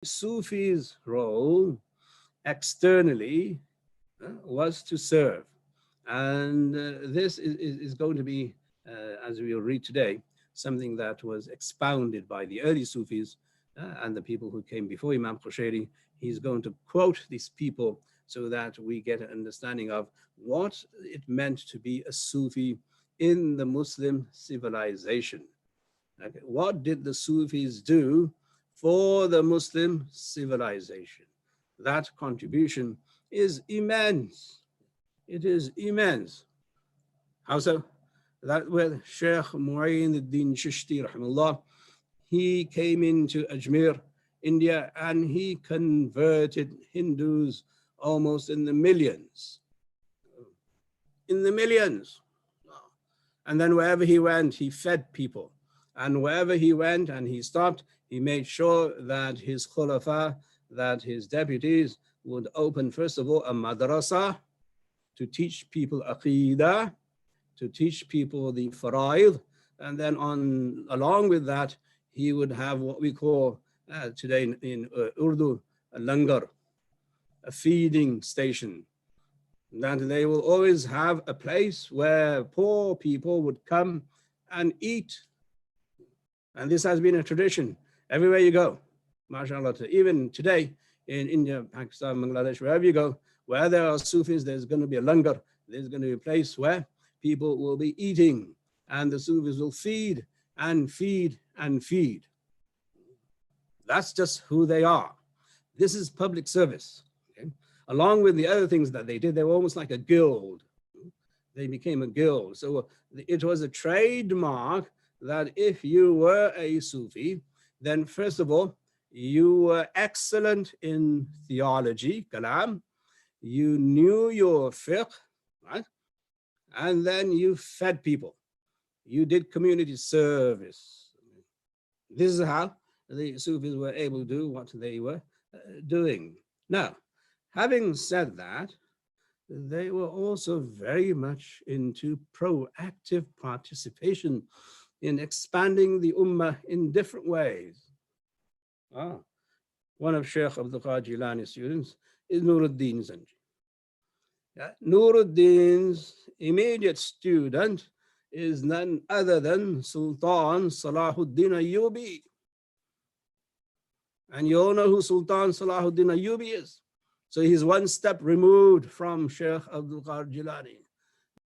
Sufi's role externally was to serve. And this is going to be, as we will read today, something that was expounded by the early Sufis and the people who came before Imam Qushayri. He's going to quote these people so that we get an understanding of what it meant to be a Sufi in the Muslim civilization. Okay. What did the Sufis do for the Muslim civilization? That contribution is immense. It is immense. How so? That with Shaykh Mu'in al-Din Chishti, rahimahullah, he came into Ajmer, India, and he converted Hindus almost in the millions. In the millions. And then wherever he went, he fed people. And wherever he went and he stopped, he made sure that his khulafa, that his deputies would open, first of all, a madrasa to teach people aqidah, to teach people the fara'id, and then along with that, he would have what we call today in Urdu, a langar, a feeding station. That they will always have a place where poor people would come and eat. And this has been a tradition everywhere you go, mashallah. Even today in India, Pakistan, Bangladesh, wherever you go, where there are Sufis, there's going to be a langar. There's going to be a place where people will be eating, and the Sufis will feed and feed and feed. That's just who they are. This is public service. Okay? Along with the other things that they did, they were almost like a guild. They became a guild. So it was a trademark that if you were a Sufi, then first of all, you were excellent in theology, kalam. You knew your fiqh, right? And then you fed people. You did community service. This is how the Sufis were able to do what they were doing. Now, having said that, they were also very much into proactive participation in expanding the ummah in different ways. One of Shaykh Abdul Qadir Jilani's students is Nuruddin Zanji. Nuruddin's immediate student is none other than Sultan Salahuddin Ayyubi. And you all know who Sultan Salahuddin Ayyubi is. So he's one step removed from Shaykh Abdul Qadir Jilani.